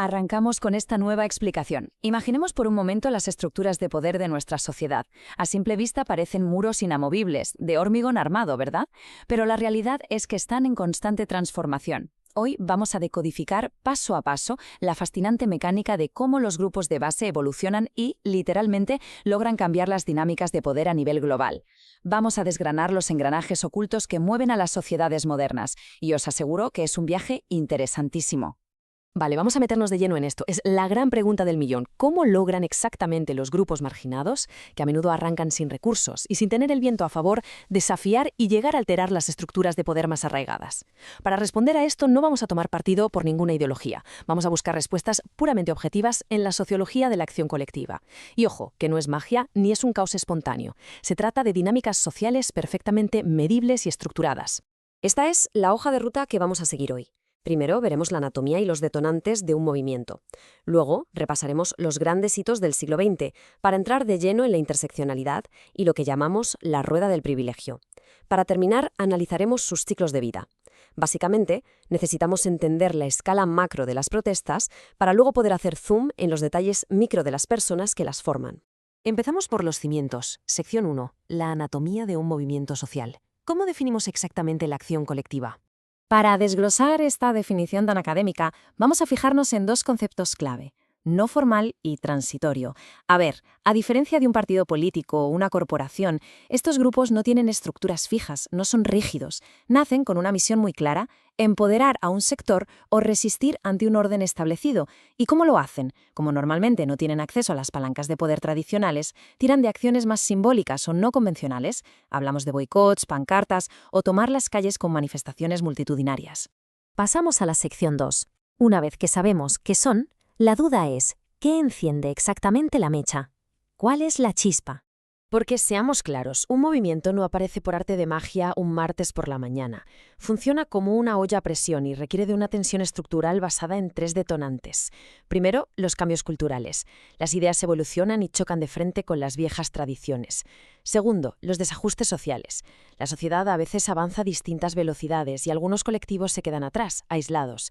Arrancamos con esta nueva explicación. Imaginemos por un momento las estructuras de poder de nuestra sociedad. A simple vista parecen muros inamovibles, de hormigón armado, ¿verdad? Pero la realidad es que están en constante transformación. Hoy vamos a decodificar paso a paso la fascinante mecánica de cómo los grupos de base evolucionan y, literalmente, logran cambiar las dinámicas de poder a nivel global. Vamos a desgranar los engranajes ocultos que mueven a las sociedades modernas, y os aseguro que es un viaje interesantísimo. Vale, vamos a meternos de lleno en esto. Es la gran pregunta del millón. ¿Cómo logran exactamente los grupos marginados, que a menudo arrancan sin recursos y sin tener el viento a favor, desafiar y llegar a alterar las estructuras de poder más arraigadas? Para responder a esto no vamos a tomar partido por ninguna ideología. Vamos a buscar respuestas puramente objetivas en la sociología de la acción colectiva. Y ojo, que no es magia ni es un caos espontáneo. Se trata de dinámicas sociales perfectamente medibles y estructuradas. Esta es la hoja de ruta que vamos a seguir hoy. Primero veremos la anatomía y los detonantes de un movimiento. Luego repasaremos los grandes hitos del siglo XX para entrar de lleno en la interseccionalidad y lo que llamamos la rueda del privilegio. Para terminar, analizaremos sus ciclos de vida. Básicamente, necesitamos entender la escala macro de las protestas para luego poder hacer zoom en los detalles micro de las personas que las forman. Empezamos por los cimientos. Sección 1. La anatomía de un movimiento social. ¿Cómo definimos exactamente la acción colectiva? Para desglosar esta definición tan académica, vamos a fijarnos en dos conceptos clave: no formal y transitorio. A ver, a diferencia de un partido político o una corporación, estos grupos no tienen estructuras fijas, no son rígidos. Nacen con una misión muy clara: empoderar a un sector o resistir ante un orden establecido. ¿Y cómo lo hacen? Como normalmente no tienen acceso a las palancas de poder tradicionales, tiran de acciones más simbólicas o no convencionales. Hablamos de boicots, pancartas o tomar las calles con manifestaciones multitudinarias. Pasamos a la sección 2. Una vez que sabemos qué son, la duda es, ¿qué enciende exactamente la mecha? ¿Cuál es la chispa? Porque seamos claros, un movimiento no aparece por arte de magia un martes por la mañana. Funciona como una olla a presión y requiere de una tensión estructural basada en 3 detonantes. Primero, los cambios culturales. Las ideas evolucionan y chocan de frente con las viejas tradiciones. Segundo, los desajustes sociales. La sociedad a veces avanza a distintas velocidades y algunos colectivos se quedan atrás, aislados.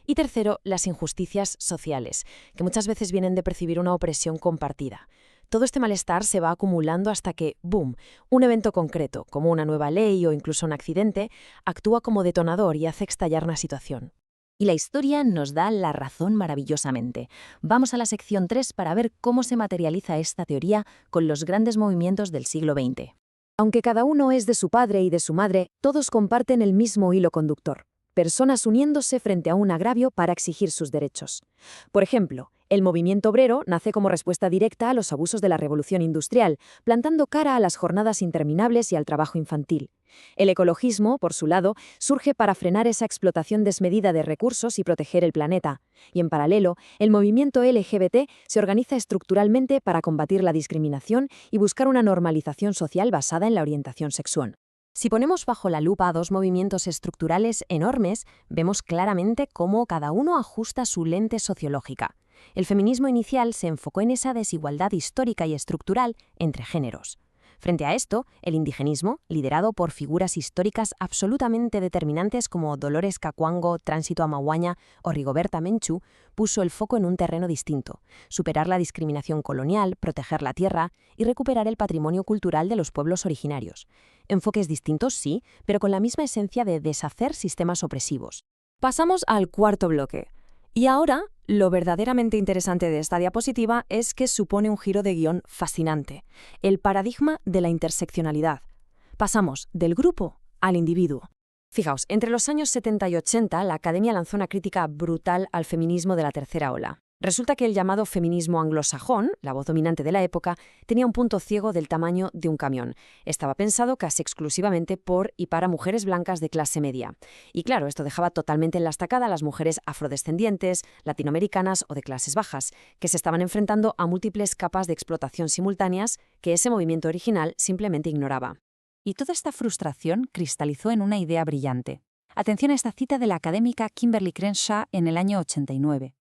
Y tercero, las injusticias sociales, que muchas veces vienen de percibir una opresión compartida. Todo este malestar se va acumulando hasta que, ¡boom!, un evento concreto, como una nueva ley o incluso un accidente, actúa como detonador y hace estallar una situación. Y la historia nos da la razón maravillosamente. Vamos a la sección 3 para ver cómo se materializa esta teoría con los grandes movimientos del siglo XX. Aunque cada uno es de su padre y de su madre, todos comparten el mismo hilo conductor: personas uniéndose frente a un agravio para exigir sus derechos. Por ejemplo, el movimiento obrero nace como respuesta directa a los abusos de la revolución industrial, plantando cara a las jornadas interminables y al trabajo infantil. El ecologismo, por su lado, surge para frenar esa explotación desmedida de recursos y proteger el planeta. Y en paralelo, el movimiento LGBT se organiza estructuralmente para combatir la discriminación y buscar una normalización social basada en la orientación sexual. Si ponemos bajo la lupa dos movimientos estructurales enormes, vemos claramente cómo cada uno ajusta su lente sociológica. El feminismo inicial se enfocó en esa desigualdad histórica y estructural entre géneros. Frente a esto, el indigenismo, liderado por figuras históricas absolutamente determinantes como Dolores Cacuango, Tránsito Amahuaña o Rigoberta Menchú, puso el foco en un terreno distinto: superar la discriminación colonial, proteger la tierra y recuperar el patrimonio cultural de los pueblos originarios. Enfoques distintos, sí, pero con la misma esencia de deshacer sistemas opresivos. Pasamos al cuarto bloque. Y ahora, lo verdaderamente interesante de esta diapositiva es que supone un giro de guión fascinante: el paradigma de la interseccionalidad. Pasamos del grupo al individuo. Fijaos, entre los años 70 y 80, la Academia lanzó una crítica brutal al feminismo de la tercera ola. Resulta que el llamado feminismo anglosajón, la voz dominante de la época, tenía un punto ciego del tamaño de un camión. Estaba pensado casi exclusivamente por y para mujeres blancas de clase media. Y claro, esto dejaba totalmente en la estacada a las mujeres afrodescendientes, latinoamericanas o de clases bajas, que se estaban enfrentando a múltiples capas de explotación simultáneas que ese movimiento original simplemente ignoraba. Y toda esta frustración cristalizó en una idea brillante. Atención a esta cita de la académica Kimberly Crenshaw en el año 89.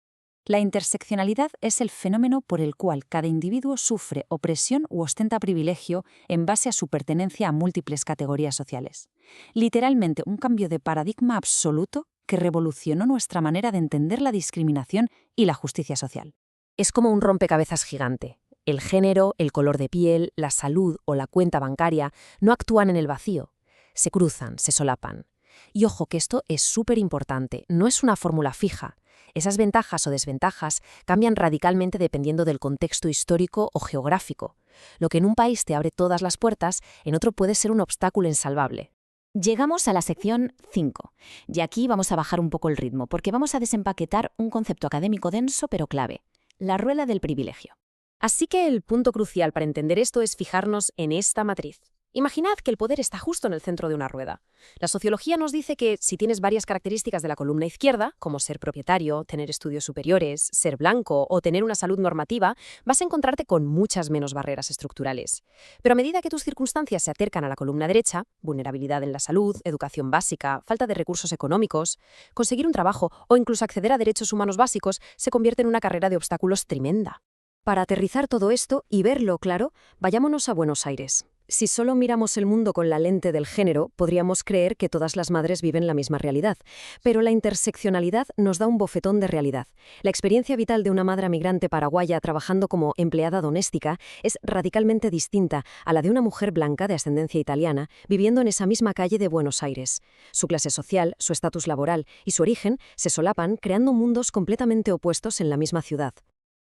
La interseccionalidad es el fenómeno por el cual cada individuo sufre opresión u ostenta privilegio en base a su pertenencia a múltiples categorías sociales. Literalmente un cambio de paradigma absoluto que revolucionó nuestra manera de entender la discriminación y la justicia social. Es como un rompecabezas gigante. El género, el color de piel, la salud o la cuenta bancaria no actúan en el vacío. Se cruzan, se solapan. Y ojo que esto es súper importante, no es una fórmula fija. Esas ventajas o desventajas cambian radicalmente dependiendo del contexto histórico o geográfico. Lo que en un país te abre todas las puertas, en otro puede ser un obstáculo insalvable. Llegamos a la sección 5, y aquí vamos a bajar un poco el ritmo, porque vamos a desempaquetar un concepto académico denso pero clave, la rueda del privilegio. Así que el punto crucial para entender esto es fijarnos en esta matriz. Imaginad que el poder está justo en el centro de una rueda. La sociología nos dice que si tienes varias características de la columna izquierda, como ser propietario, tener estudios superiores, ser blanco o tener una salud normativa, vas a encontrarte con muchas menos barreras estructurales. Pero a medida que tus circunstancias se acercan a la columna derecha, vulnerabilidad en la salud, educación básica, falta de recursos económicos, conseguir un trabajo o incluso acceder a derechos humanos básicos se convierte en una carrera de obstáculos tremenda. Para aterrizar todo esto y verlo claro, vayámonos a Buenos Aires. Si solo miramos el mundo con la lente del género, podríamos creer que todas las madres viven la misma realidad. Pero la interseccionalidad nos da un bofetón de realidad. La experiencia vital de una madre migrante paraguaya trabajando como empleada doméstica es radicalmente distinta a la de una mujer blanca de ascendencia italiana viviendo en esa misma calle de Buenos Aires. Su clase social, su estatus laboral y su origen se solapan creando mundos completamente opuestos en la misma ciudad.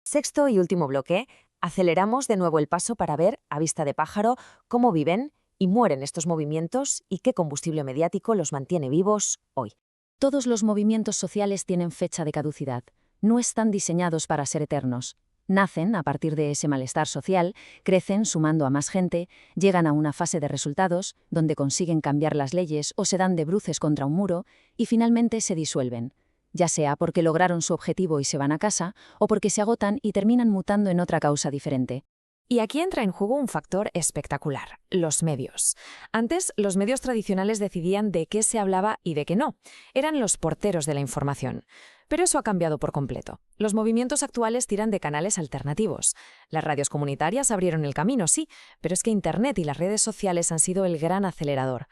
Sexto y último bloque. Aceleramos de nuevo el paso para ver, a vista de pájaro, cómo viven y mueren estos movimientos y qué combustible mediático los mantiene vivos hoy. Todos los movimientos sociales tienen fecha de caducidad. No están diseñados para ser eternos. Nacen a partir de ese malestar social, crecen sumando a más gente, llegan a una fase de resultados, donde consiguen cambiar las leyes o se dan de bruces contra un muro, y finalmente se disuelven. Ya sea porque lograron su objetivo y se van a casa, o porque se agotan y terminan mutando en otra causa diferente. Y aquí entra en juego un factor espectacular, los medios. Antes, los medios tradicionales decidían de qué se hablaba y de qué no. Eran los porteros de la información. Pero eso ha cambiado por completo. Los movimientos actuales tiran de canales alternativos. Las radios comunitarias abrieron el camino, sí, pero es que Internet y las redes sociales han sido el gran acelerador.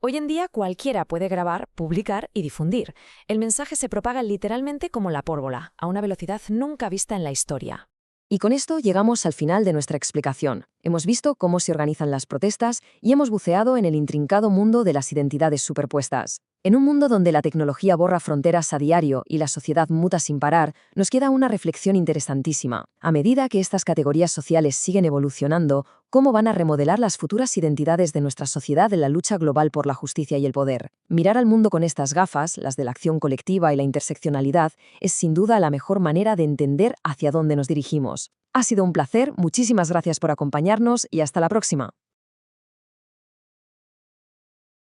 Hoy en día cualquiera puede grabar, publicar y difundir. El mensaje se propaga literalmente como la pólvora, a una velocidad nunca vista en la historia. Y con esto llegamos al final de nuestra explicación. Hemos visto cómo se organizan las protestas y hemos buceado en el intrincado mundo de las identidades superpuestas. En un mundo donde la tecnología borra fronteras a diario y la sociedad muta sin parar, nos queda una reflexión interesantísima. A medida que estas categorías sociales siguen evolucionando, ¿cómo van a remodelar las futuras identidades de nuestra sociedad en la lucha global por la justicia y el poder? Mirar al mundo con estas gafas, las de la acción colectiva y la interseccionalidad, es sin duda la mejor manera de entender hacia dónde nos dirigimos. Ha sido un placer, muchísimas gracias por acompañarnos y hasta la próxima.